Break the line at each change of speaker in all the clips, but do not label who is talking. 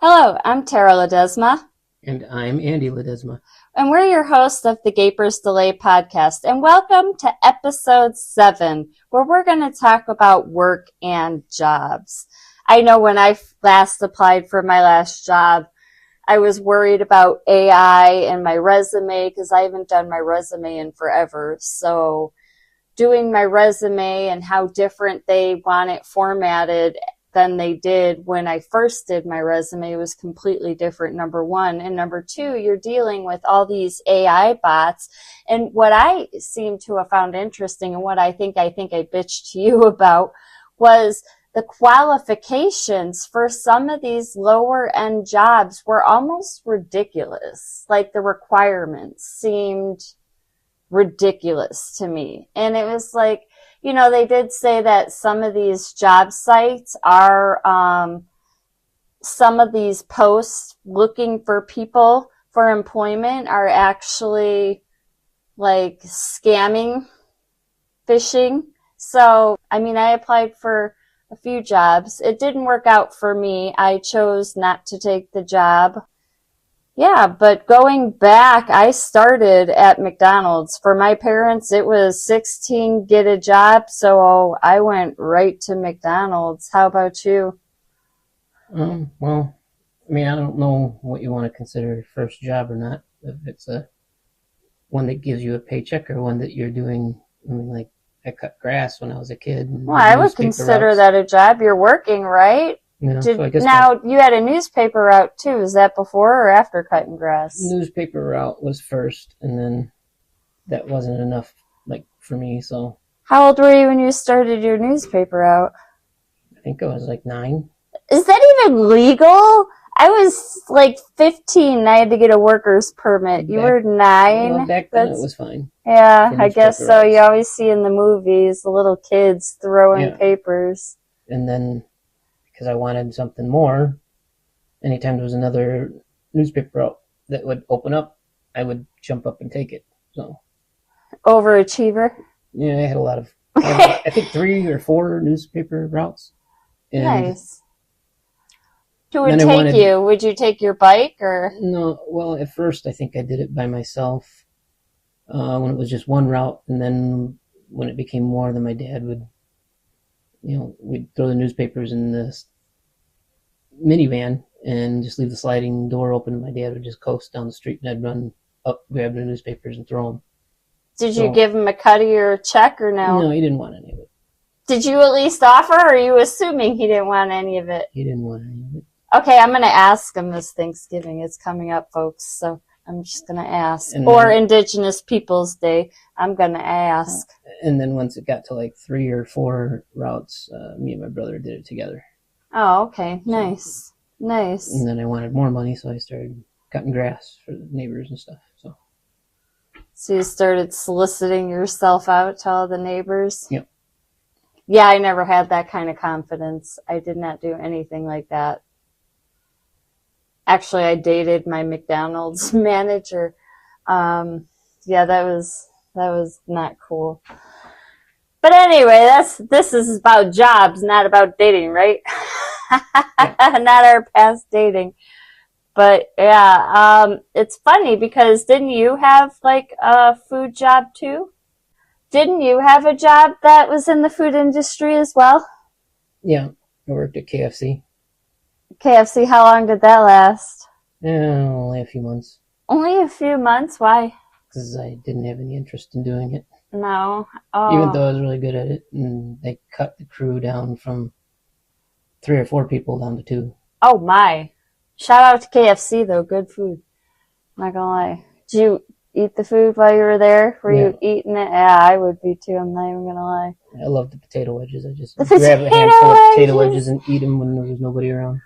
Hello, I'm Tara Ledesma,
And I'm Andy Ledesma.
and we're your hosts of the Gapers Delay podcast. And welcome to episode 7, where we're going to talk about work and jobs. I know when I last applied for my last job, I was worried about AI and my resume because I haven't done my resume in forever. So doing my resume and how different they want it formatted than they did when I first did my resume was completely different, number one. And number two, you're dealing with all these AI bots. And what I seem to have found interesting and what I think I bitched to you about was the qualifications for some of these lower end jobs were almost ridiculous. Like the requirements seemed ridiculous to me. And it was like, you know, they did say that some of these job sites are, some of these posts looking for people for employment are actually like scamming, phishing. So, I mean, I applied for a few jobs. It didn't work out for me. I chose not to take the job. Yeah, but going back, I started at McDonald's. For my parents, it was 16, get a job, so I went right to McDonald's. How about you?
Well, I mean, I don't know what you want to consider your first job or not. If it's one that gives you a paycheck or one that you're doing. I mean, like, I cut grass when I was a kid.
Well, I would consider that a job. You're working, right?
So I guess
now, you had a newspaper route too. Is that before or after cutting grass?
Newspaper route was first, and then that wasn't enough, like, for me, so.
How old were you when you started your newspaper route?
I think I was like 9.
Is that even legal? I was like 15 and I had to get a worker's permit. You were 9?
Well, back then it was fine.
Yeah, I guess so. You always see in the movies the little kids throwing papers.
And then, because I wanted something more, anytime there was another newspaper out that would open up, I would jump up and take it. So,
overachiever.
Yeah, I had a lot of, I think 3 or 4 newspaper routes. And
nice. Who would take you? Would you take your bike or?
No, well, at first I think I did it by myself when it was just one route, and then when it became more, then my dad would, we'd throw the newspapers in the minivan and just leave the sliding door open, and my dad would just coast down the street, and I'd run up, grab the newspapers, and throw them.
Did you give him a cut of your check or no?
No, he didn't want any of it.
Did you at least offer, or are you assuming he didn't want any of it?
He didn't want any of it.
Okay, I'm going to ask him this Thanksgiving. It's coming up, folks, so I'm just going to ask. Or Indigenous Peoples Day, I'm going to ask.
And then once it got to like 3 or 4 routes, me and my brother did it together.
Oh, okay. Nice. Nice.
And then I wanted more money, so I started cutting grass for the neighbors and stuff.
So you started soliciting yourself out to all the neighbors?
Yep.
Yeah, I never had that kind of confidence. I did not do anything like that. Actually, I dated my McDonald's manager. Yeah, that was not cool. But anyway, this is about jobs, not about dating, right? Not our past dating. But yeah, it's funny because didn't you have like a food job too? Didn't you have a job that was in the food industry as well?
Yeah, I worked at KFC.
KFC, how long did that last?
Only a few months.
Only a few months? Why?
Because I didn't have any interest in doing it.
No. Oh.
Even though I was really good at it, and they cut the crew down from 3 or 4 people down to 2.
Oh my. Shout out to KFC though, good food. I'm not gonna lie. Did you eat the food while you were there? Were you eating it? Yeah, I would be too, I'm not even gonna lie.
I love the potato wedges. I just grab a handful of potato wedges and eat them when there was nobody around.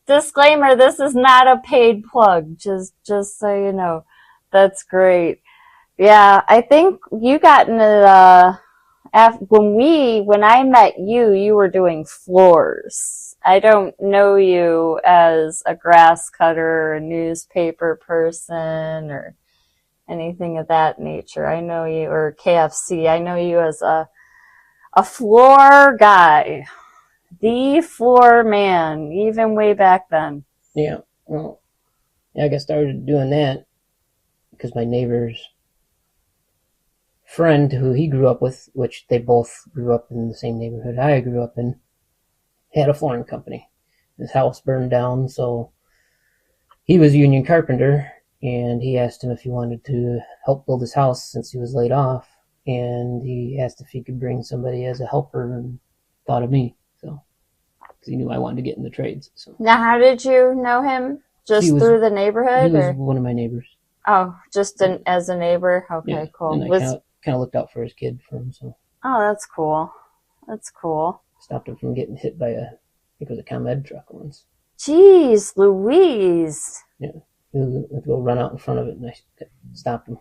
Disclaimer, this is not a paid plug, just so you know. That's great. Yeah, I think you got into when I met you, you were doing floors. I don't know you as a grass cutter or a newspaper person or anything of that nature. I know you, or KFC. I know you as a floor guy. The floor man, even way back then.
Yeah. Well, yeah, I got started doing that because my neighbor's friend, who he grew up with, which they both grew up in the same neighborhood I grew up in, had a flooring company. His house burned down, so he was a union carpenter, and he asked him if he wanted to help build his house since he was laid off, and he asked if he could bring somebody as a helper, and thought of me, so because he knew I wanted to get in the trades. So
Now, how did you know him? Just through the neighborhood?
He was one of my neighbors.
Oh, just as a neighbor? Okay,
yeah,
cool.
And I kind of looked out for his kid for him, so.
Oh, that's cool. That's cool.
Stopped him from getting hit by I think it was a ComEd truck once.
Jeez Louise.
Yeah. He was going to go run out in front of it, and I stopped him.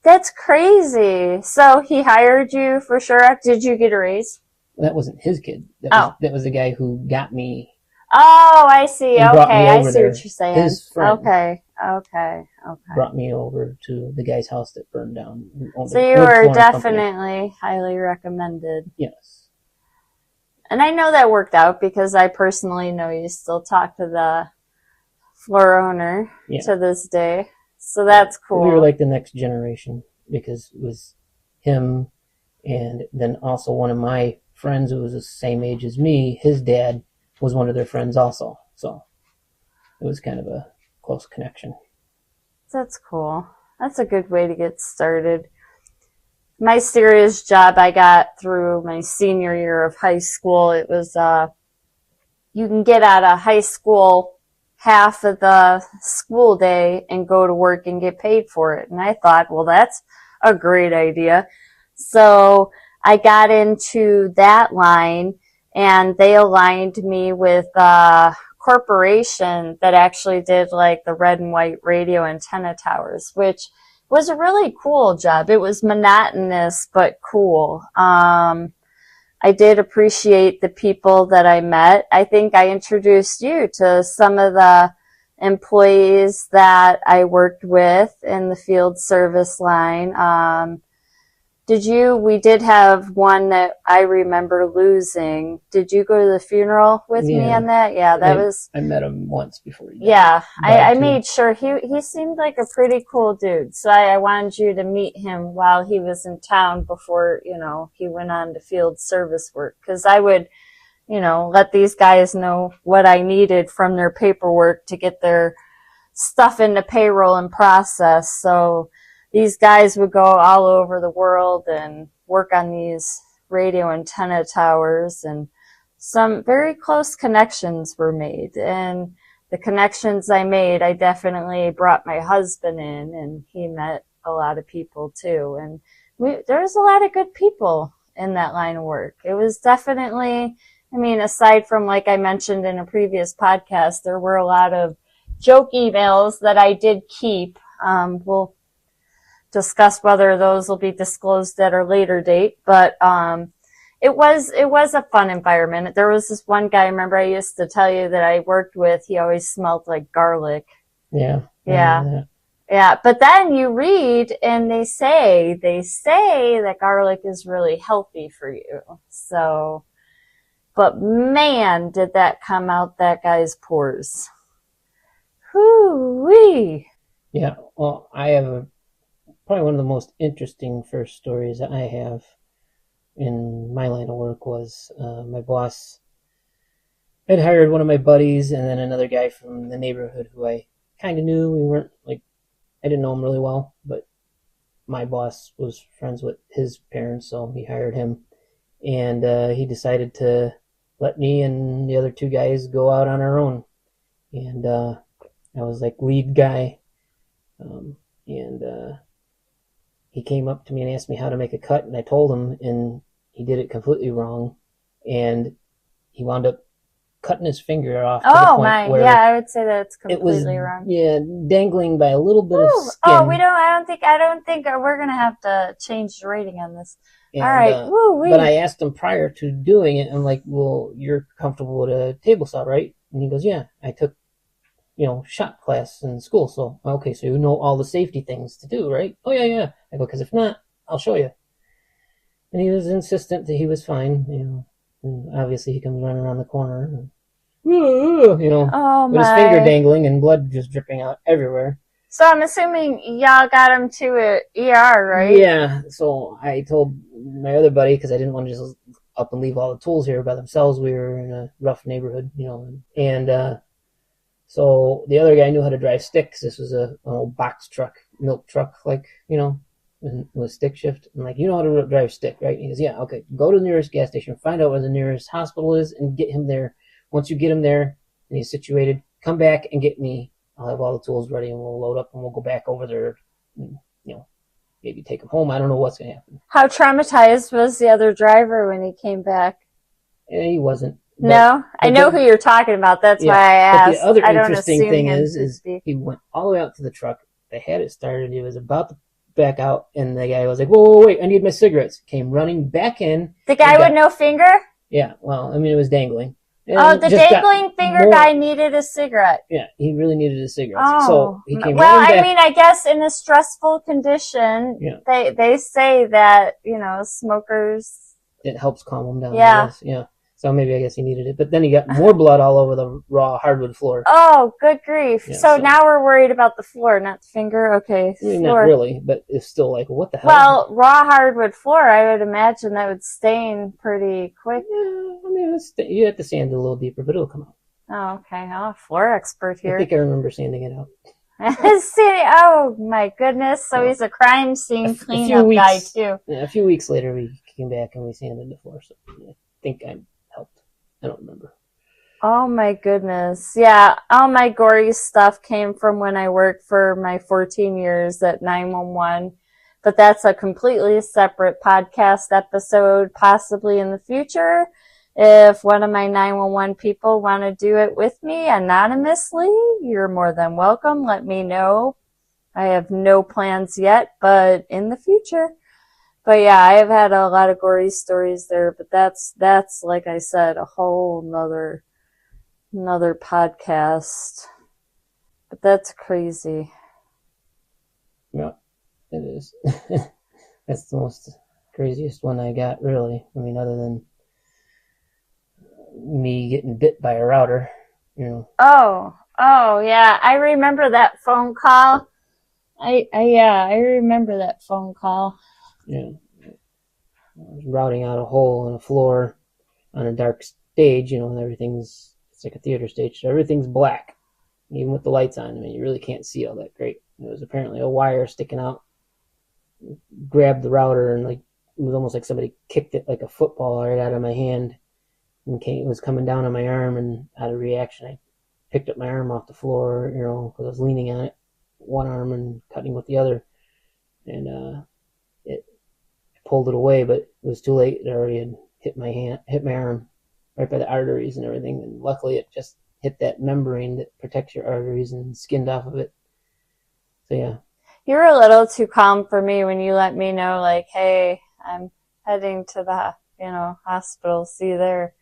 That's crazy. So he hired you for sure. Did you get a raise?
That wasn't his kid. That was the guy who got me.
Oh, I see. Okay, I see
there.
what you're saying.
His friend
Okay.
brought me over to the guy's house that burned down.
So you were definitely highly recommended.
Yes.
And I know that worked out because I personally know you still talk to the floor owner to this day. So that's cool.
We were like the next generation because it was him, and then also one of my friends who was the same age as me, his dad was one of their friends also. So it was kind of a close connection.
That's cool. That's a good way to get started. My serious job I got through my senior year of high school. It was, you can get out of high school half of the school day and go to work and get paid for it. And I thought, well, that's a great idea. So I got into that line, and they aligned me with a corporation that actually did like the red and white radio antenna towers, which was a really cool job. It was monotonous, but cool. I did appreciate the people that I met. I think I introduced you to some of the employees that I worked with in the field service line. We did have one that I remember losing. Did you go to the funeral with me on that? Yeah,
I met him once before he died.
Yeah, I made sure he seemed like a pretty cool dude. So I wanted you to meet him while he was in town before, he went on to field service work. Cause I would, let these guys know what I needed from their paperwork to get their stuff into payroll and process. So these guys would go all over the world and work on these radio antenna towers, and some very close connections were made. And the connections I made, I definitely brought my husband in, and he met a lot of people too. And there was a lot of good people in that line of work. It was definitely, aside from, like I mentioned in a previous podcast, there were a lot of joke emails that I did keep. We'll discuss whether those will be disclosed at a later date, but it was a fun environment. There was this one guy, I remember I used to tell you that I worked with, he always smelled like garlic.
Yeah.
Yeah. But then you read and they say that garlic is really healthy for you. So, but man, did that come out that guy's pores. Whoo-wee.
Yeah. Well, I have probably one of the most interesting first stories that I have in my line of work was my boss had hired one of my buddies and then another guy from the neighborhood who I kind of knew. We weren't I didn't know him really well, but my boss was friends with his parents, so he hired him. And he decided to let me and the other two guys go out on our own. And I was lead guy. He came up to me and asked me how to make a cut, and I told him, and he did it completely wrong, and he wound up cutting his finger off.
I would say that's completely wrong.
Yeah, dangling by a little bit of skin.
Oh, I don't think we're gonna have to change the rating on this.
And,
all right,
but I asked him prior to doing it, I'm like, well, you're comfortable with a table saw, right? And he goes, yeah, I took shop class in school. So, okay, so you know all the safety things to do, right? Oh, yeah. I go, because if not, I'll show you. And he was insistent that he was fine, and obviously he comes running around the corner. And you know,
Oh
with his finger
my.
dangling and blood just dripping out everywhere.
So I'm assuming y'all got him to a ER, right?
Yeah, so I told my other buddy, because I didn't want to just up and leave all the tools here by themselves. We were in a rough neighborhood, you know, and so the other guy knew how to drive sticks. This was an old box truck, milk truck, like, you know, with stick shift. I'm like, you know how to drive stick, right? He goes, yeah, okay. Go to the nearest gas station, find out where the nearest hospital is, and get him there. Once you get him there and he's situated, come back and get me. I'll have all the tools ready, and we'll load up, and we'll go back over there and, you know, maybe take him home. I don't know what's going to happen.
How traumatized was the other driver when he came back?
He wasn't.
No? I know who you're talking about. That's why I
But
asked.
the other
I don't
interesting
assume
thing
him
is
to be.
he went all the way out to the truck. They had it started. He was about to back out, and the guy was like, whoa, wait, I need my cigarettes. Came running back in.
The guy with no finger?
Yeah, well, I mean, it was dangling. And
Oh, the
just
dangling finger guy needed a cigarette.
Yeah, he really needed a cigarette.
Oh.
So he came
well,
running back.
I mean, I guess in a stressful condition,
Yeah.
they say that, you know, smokers.
It helps calm him down.
Yeah.
Yeah. So maybe I guess he needed it. But then he got more blood all over the raw hardwood floor.
Oh, good grief.
Yeah,
so now we're worried about the floor, not the finger. Okay.
I mean,
floor.
not really, but it's still like, what the hell?
Well, raw hardwood floor, I would imagine that would stain pretty quick.
Yeah, I mean, you have to sand it a little deeper, but it'll come out.
Oh, okay. Oh, floor expert here.
I think I remember sanding it out.
Oh my goodness. So he's a crime scene cleanup guy too.
Yeah, a few weeks later we came back and we sanded the floor, so I think I helped. I don't remember.
Oh my goodness. Yeah, all my gory stuff came from when I worked for my 14 years at 911. But that's a completely separate podcast episode, possibly in the future. If one of my 911 people want to do it with me anonymously, you're more than welcome. Let me know. I have no plans yet, but in the future. But yeah, I have had a lot of gory stories there, but that's like I said, a whole another podcast. But that's crazy.
Yeah, it is. That's the most craziest one I got, really. I mean, other than me getting bit by a router, you know.
Oh yeah, I remember that phone call. I remember that phone call.
Yeah. I was routing out a hole in a floor on a dark stage, you know, and it's like a theater stage, so everything's black. Even with the lights on, I mean, you really can't see all that great. There was apparently a wire sticking out. Grabbed the router and it was almost like somebody kicked it like a football right out of my hand. And it was coming down on my arm, and out of reaction, I picked up my arm off the floor, you know, because I was leaning on it, one arm and cutting with the other. And I pulled it away, but it was too late. It already had hit my arm right by the arteries and everything. And luckily, it just hit that membrane that protects your arteries and skinned off of it. So yeah.
You were a little too calm for me when you let me know, like, hey, I'm heading to the, hospital. See you there.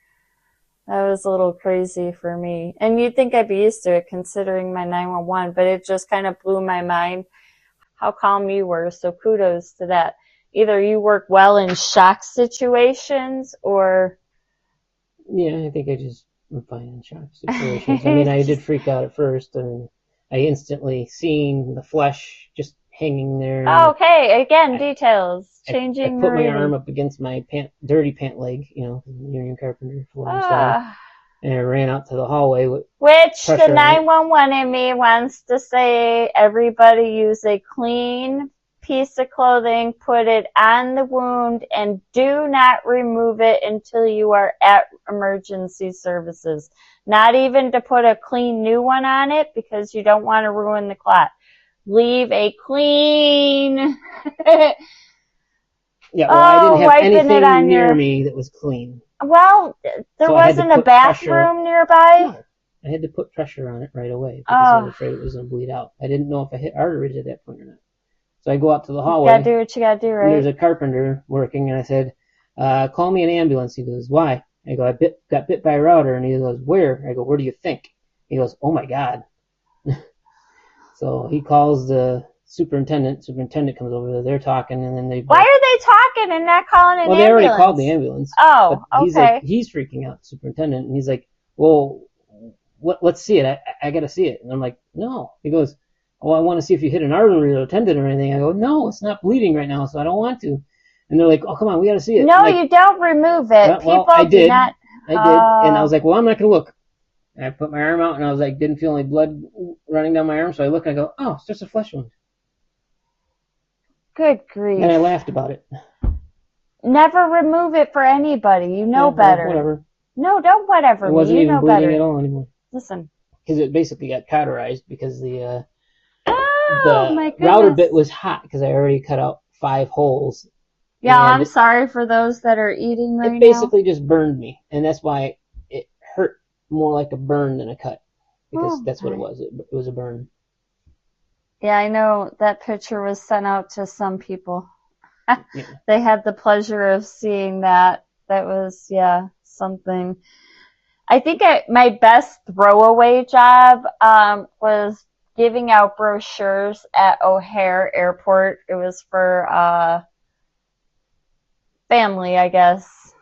That was a little crazy for me. And you'd think I'd be used to it considering my 911, but it just kind of blew my mind how calm you were. So kudos to that. Either you work well in shock situations or...
Yeah, I think I'm fine in shock situations. I mean, I did freak out at first, and I instantly seen the flesh just hanging there.
Okay, again, details. Changing
I put my arm up against my dirty pant leg, union carpenter for and I ran out to the hallway.
Which the 911 in me wants to say everybody use a clean piece of clothing, put it on the wound, and do not remove it until you are at emergency services. Not even to put a clean new one on it because you don't want to ruin the clot. Leave a clean...
Yeah, well, I didn't have anything near me that was clean.
Well, there wasn't a bathroom nearby?
No. I had to put pressure on it right away because I was afraid it was going to bleed out. I didn't know if I hit arteries at that point or not. So I go out to the hallway.
You gotta do what you gotta do, right?
And there's a carpenter working, and I said, call me an ambulance. He goes, why? I go, got bit by a router. And he goes, where? I go, where do you think? He goes, oh my God. So he calls the superintendent. Superintendent comes over there. They're talking, and then
Why are they talking and not calling an ambulance?
Well, they already called the ambulance.
Oh, okay.
He's freaking out, the superintendent, and he's like, well, let's see it. I got to see it. And I'm like, no. He goes, oh, I want to see if you hit an artery or a tendon or anything. I go, no, it's not bleeding right now, so I don't want to. And they're like, oh, come on, we got to see it.
No,
like,
you don't remove it.
Well,
People
I
do
did.
not.
I did. And I was like, well, I'm not going to look. And I put my arm out, and I was like, didn't feel any blood running down my arm, so I look and I go, oh, it's just a flesh wound.
Good grief.
And I laughed about it.
Never remove it for anybody. You know better.
Whatever.
No, don't whatever.
It wasn't
you
even
know
bleeding
better.
at all anymore.
Listen.
Because it basically got cauterized because the
my goodness.
router bit was hot because I already cut out 5 holes.
Yeah, I'm sorry for those that are eating right now.
It basically just burned me, and that's why it hurt more like a burn than a cut. Because that's what it was. It was a burn.
Yeah, I know that picture was sent out to some people.
Yeah.
They had the pleasure of seeing that. That was, something. I think my best throwaway job was giving out brochures at O'Hare Airport. It was for family, I guess.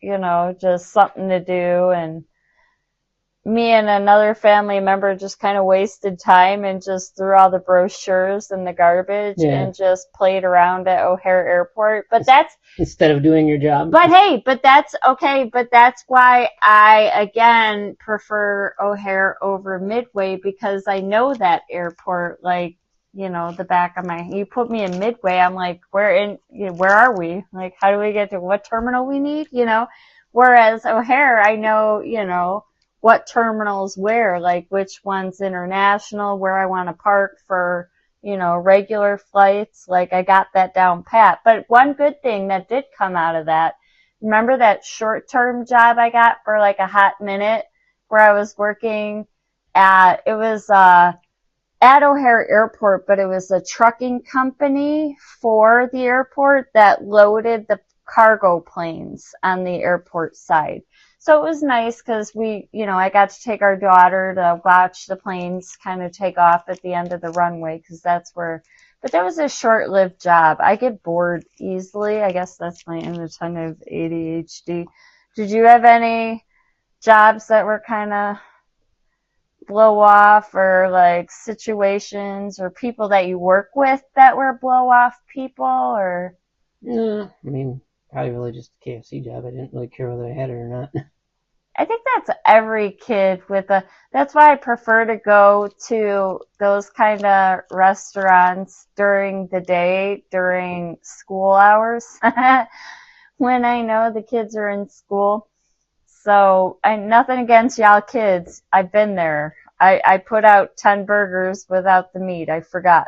Just something to do. And me and another family member just kind of wasted time and just threw all the brochures in the garbage and just played around at O'Hare Airport. But that's
instead of doing your job.
But hey, that's okay. But that's why I again prefer O'Hare over Midway, because I know that airport like the back of my. You put me in Midway, I'm like, where are we? Like, how do we get to what terminal we need? Whereas O'Hare, I know what terminals where, like which one's international, where I want to park for, regular flights. Like I got that down pat. But one good thing that did come out of that, remember that short-term job I got for like a hot minute where I was working at O'Hare Airport, but it was a trucking company for the airport that loaded the cargo planes on the airport side. So it was nice because I got to take our daughter to watch the planes kind of take off at the end of the runway, because that's where, but that was a short-lived job. I get bored easily. I guess that's my inattentive ADHD. Did you have any jobs that were kind of blow off, or like situations or people that you work with that were blow off people, or?
No, I mean, probably really just a KFC job. I didn't really care whether I had it or not.
I think that's every kid that's why I prefer to go to those kind of restaurants during the day, during school hours, when I know the kids are in school. So nothing against y'all kids. I've been there. I put out 10 burgers without the meat. I forgot.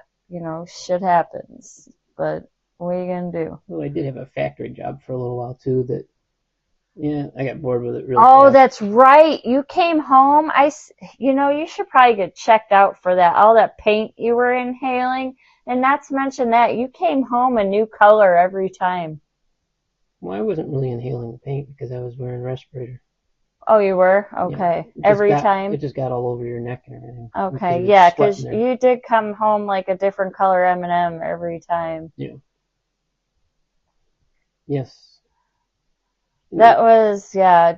Shit happens. But what are you going to do?
Well, I did have a factory job for a little while too I got bored with it really
fast.
That's
right. You came home. You should probably get checked out for that. All that paint you were inhaling. And not to mention that you came home a new color every time.
Well, I wasn't really inhaling the paint because I was wearing a respirator.
Oh, you were? Okay. Every time?
It just got all over your neck and everything.
Okay, yeah, because you did come home like a different color M&M every time.
Yeah. Yes.
That was,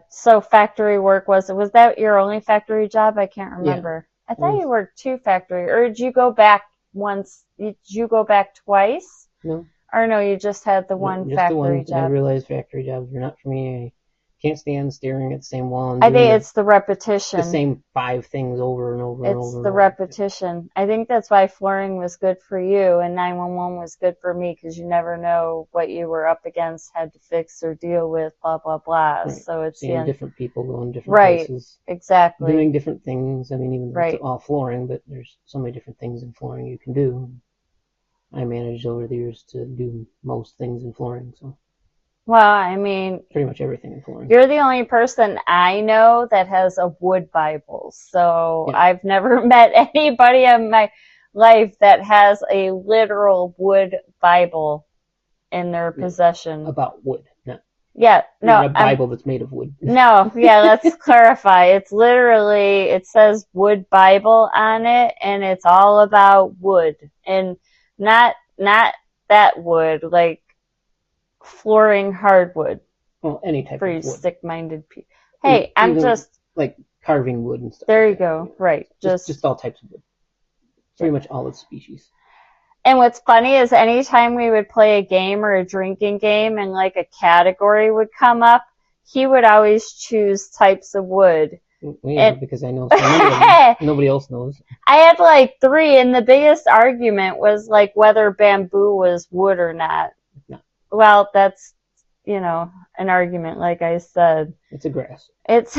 so factory work was that your only factory job? I can't remember. Yeah. I thought you worked 2 factory, or did you go back once? Did you go back twice?
No.
Or no, you just had the one factory job.
I realized factory jobs were not for me. I can't stand staring at the same wall.
I think it's the repetition.
The same 5 things over and over and over.
It's the repetition. I think that's why flooring was good for you and 911 was good for me, because you never know what you were up against, had to fix or deal with, blah, blah, blah.
Right.
So it's
seeing different people going different places.
Right, exactly.
Doing different things. I mean, even though it's all flooring, but there's so many different things in flooring you can do. I managed over the years to do most things in flooring, so.
Well, I mean,
pretty much everything in flooring.
You're the only person I know that has a wood Bible. So I've never met anybody in my life that has a literal wood Bible in their possession.
About wood, no.
Yeah, no.
A Bible that's made of wood.
No, let's clarify. It's literally, it says wood Bible on it, and it's all about wood. And not that wood, like flooring hardwood.
Well, any type
for
of wood.
For you sick-minded people. Hey, I'm just...
Like carving wood and stuff.
There
like
you
that.
go. Right.
Just all types of wood. Pretty much all its species.
And what's funny is anytime we would play a game or a drinking game and like a category would come up, he would always choose types of wood.
Yeah, because I know so many of them. Nobody else knows.
I had like 3, and the biggest argument was like whether bamboo was wood or not.
No.
Well, that's, an argument, like I said.
It's a grass.
It's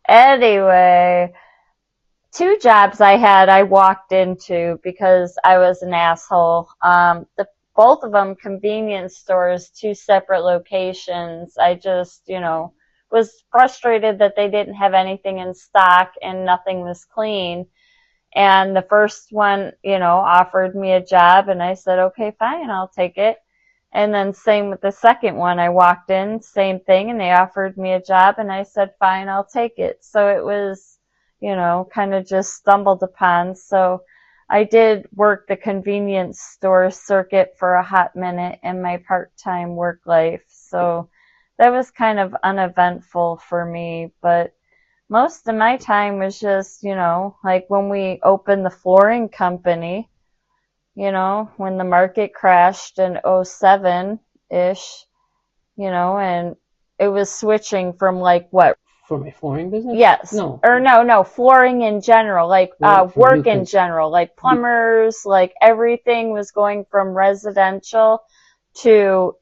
anyway. 2 jobs I walked into because I was an asshole. Both of them convenience stores, 2 separate locations. I just, was frustrated that they didn't have anything in stock and nothing was clean. And the first one, offered me a job and I said, okay, fine, I'll take it. And then same with the second one. I walked in, same thing, and they offered me a job and I said, fine, I'll take it. So it was, kind of just stumbled upon. So I did work the convenience store circuit for a hot minute in my part-time work life. So that was kind of uneventful for me. But most of my time was just, like when we opened the flooring company, when the market crashed in 07-ish, and it was switching from like what?
For my flooring business?
Yes.
No.
Or no, flooring in general, like work in general, like plumbers, like everything was going from residential to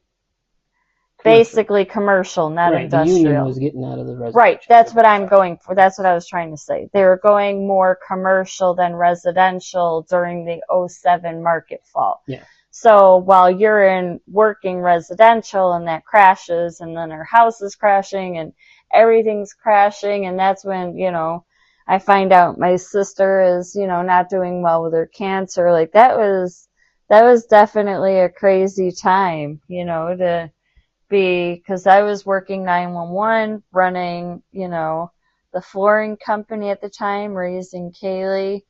basically commercial, not industrial.
The union was getting out of the residential.
Right, that's what I'm going for. That's what I was trying to say. They were going more commercial than residential during the 07 market fall.
Yeah.
So while you're in working residential and that crashes and then our house is crashing and everything's crashing, and that's when, I find out my sister is, not doing well with her cancer. Like that was definitely a crazy time, to be, because I was working 911, running, the flooring company at the time, raising Kaylee.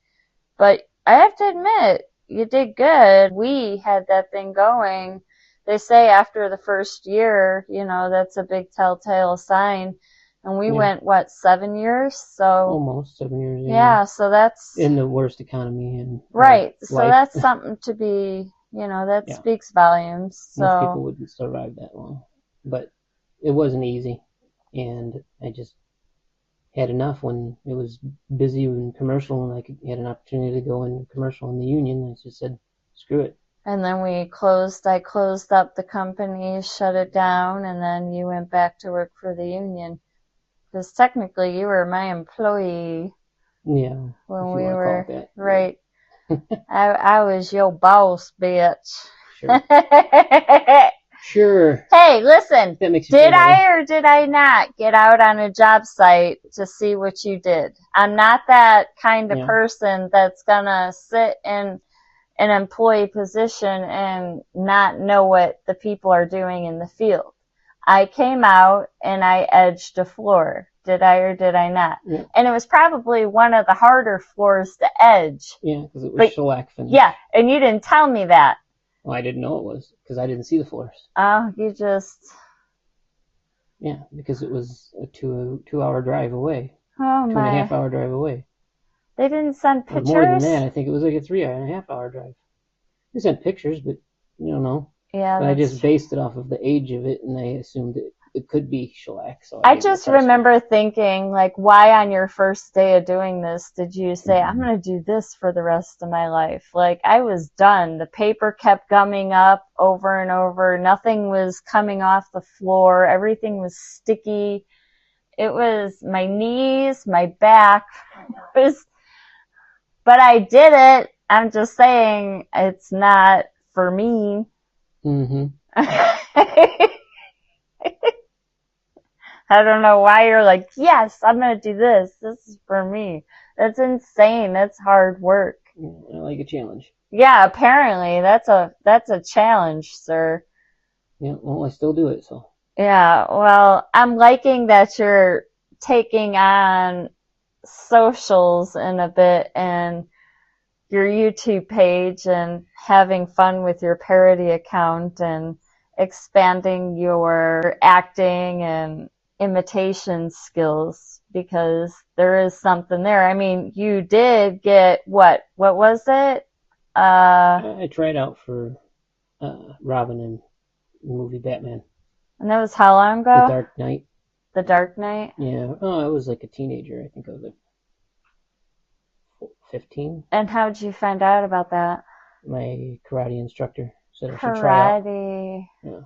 But I have to admit, you did good. We had that thing going. They say after the first year, that's a big telltale sign. And we went, 7 years? So
almost 7 years.
Yeah, so that's
in the worst economy in
right.
life.
So that's something to be, that speaks volumes. So
most people wouldn't survive that long, but it wasn't easy, and I just had enough when it was busy and commercial, and I had an opportunity to go in commercial in the union. I just said, screw it.
And then I closed up the company, shut it down, and then you went back to work for the union. Because technically you were my employee.
Yeah.
When we were,
that.
right. I was your boss, bitch.
Sure. Sure.
Hey, listen,
that makes you
did I or did I not get out on a job site to see what you did? I'm not that kind of person that's gonna sit in an employee position and not know what the people are doing in the field. I came out and I edged a floor. Did I or did I not?
Yeah.
And it was probably one of the harder floors to edge.
Yeah, because it was shellac finish.
Yeah, and you didn't tell me that.
Well, I didn't know it was, because I didn't see the floors.
Oh, you just...
Yeah, because it was a two-hour drive away.
Oh, my.
2.5-hour drive away.
They didn't send pictures?
More than that. I think it was like a 3.5-hour drive. They sent pictures, but you don't know.
Yeah,
but I just based it off of the age of it, and I assumed it could be shellac. So
I just remember thinking, like, why on your first day of doing this did you say, I'm going to do this for the rest of my life? Like, I was done. The paper kept gumming up over and over. Nothing was coming off the floor. Everything was sticky. It was my knees, my back. But I did it. I'm just saying it's not for me.
Mm-hmm.
I don't know why you're like, yes, I'm going to do this. This is for me. That's insane. That's hard work.
I like a challenge.
Yeah, apparently that's a challenge, sir.
Yeah, well, I still do it, so.
Yeah, well, I'm liking that you're taking on socials in a bit and your YouTube page and having fun with your parody account and expanding your acting and imitation skills because there is something there. I mean, you did get what was it?
I tried out for Robin in the movie Batman.
And that was how long
The
ago?
Dark Knight.
The Dark Knight?
Yeah. Oh, I was like a teenager. I think I was like 15.
And how did you find out about that?
My karate instructor said I should try out.
Karate.
Yeah.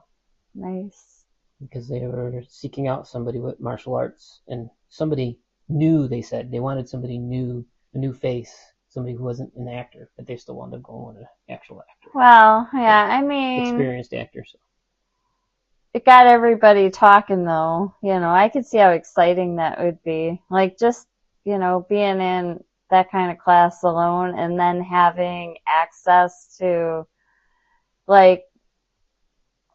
Nice.
Because they were seeking out somebody with martial arts, and somebody new. They said they wanted somebody new, a new face, somebody who wasn't an actor, but they still wanted to go with an actual actor.
Well, yeah, I mean,
Experienced actor. So
it got everybody talking, though. You know, I could see how exciting that would be. Like, just, you know, being in that kind of class alone and then having access to, like,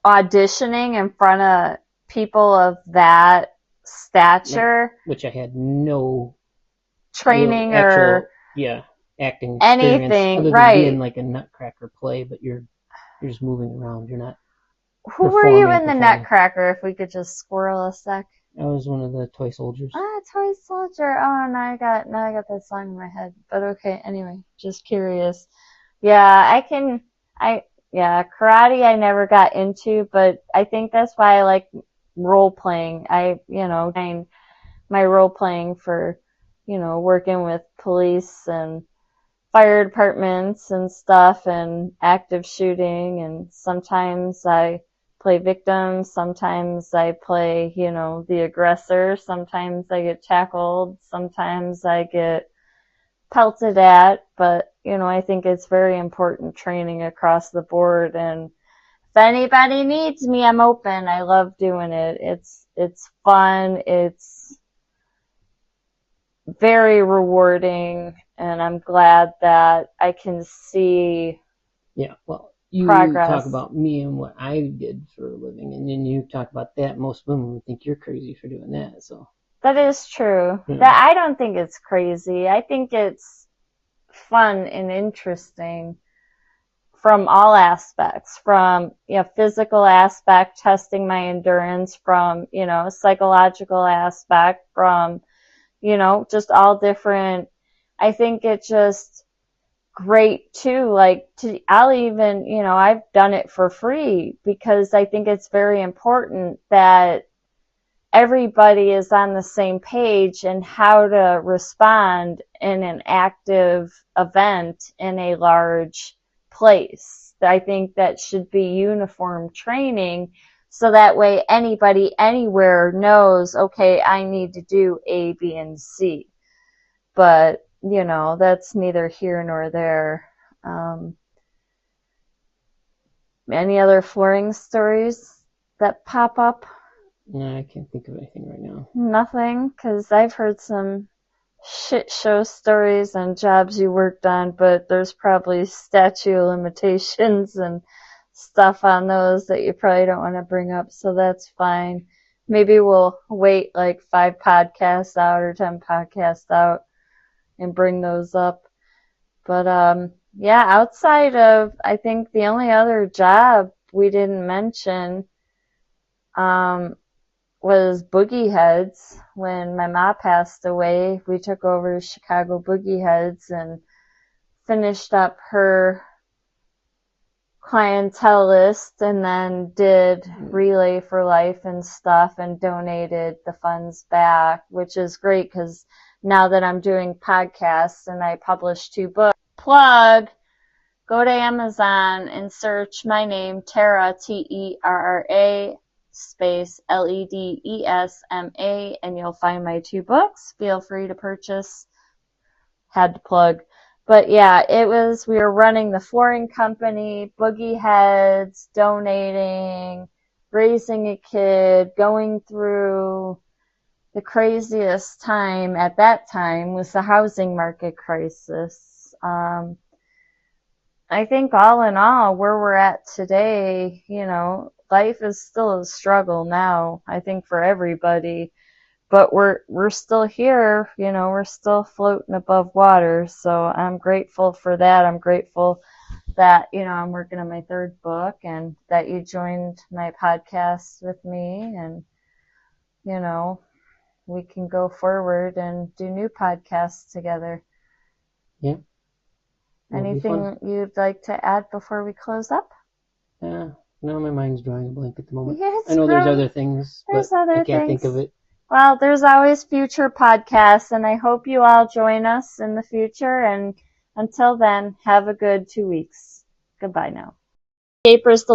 auditioning in front of people of that stature,
which I had no
training
actual,
or
acting
anything,
experience other than
right?
being like a Nutcracker play, but you're just moving around. You're not.
Who were you in the Nutcracker? If we could just squirrel a sec.
I was one of the toy soldiers.
Toy soldier. Oh, now I got that song in my head. But okay, anyway, just curious. Yeah, karate I never got into, but I think that's why I like role playing. My role playing for, working with police and fire departments and stuff and active shooting, and sometimes I play victims, sometimes I play, the aggressor, sometimes I get tackled, sometimes I get pelted at, but, I think it's very important training across the board, and if anybody needs me, I'm open. I love doing it. It's fun, it's very rewarding, and I'm glad that I can see progress.
Talk about me and what I did for a living, and then you talk about that. Most women would think you're crazy for doing that. So
that is true. That I don't think it's crazy. I think it's fun and interesting from all aspects, from physical aspect, testing my endurance, from psychological aspect, from just all different. I think it's just great too. I'll even, I've done it for free because I think it's very important that everybody is on the same page in how to respond in an active event in a large place. I think that should be uniform training, so that way anybody anywhere knows, okay, I need to do A, B, and C. But, that's neither here nor there. Any other flooring stories that pop up?
No, I can't think of anything right now.
Nothing, because I've heard some shit show stories on jobs you worked on, but there's probably statute of limitations and stuff on those that you probably don't want to bring up, so that's fine. Maybe we'll wait like 5 podcasts out or 10 podcasts out and bring those up. But outside of, I think the only other job we didn't mention was Boogie Heads. When my mom passed away, we took over Chicago Boogie Heads and finished up her clientele list, and then did Relay for Life and stuff and donated the funds back, which is great because now that I'm doing podcasts and I publish 2 books, go to Amazon and search my name, Terra, Terra, space Ledesma, and you'll find my 2 books. Feel free to purchase. Had to plug. But yeah, we were running the flooring company, Boogie Heads, donating, raising a kid, going through the craziest time at that time was the housing market crisis. I think all in all, where we're at today, life is still a struggle now, I think, for everybody. But we're still here, we're still floating above water. So I'm grateful for that. I'm grateful that, I'm working on my 3rd book and that you joined my podcast with me. And we can go forward and do new podcasts together.
Yeah.
Anything you'd like to add before we close up?
No, my mind's drawing a blank at the moment.
Yeah,
I know there's other things, but I can't think of it.
Well, there's always future podcasts, and I hope you all join us in the future. And until then, have a good 2 weeks. Goodbye now. Gapers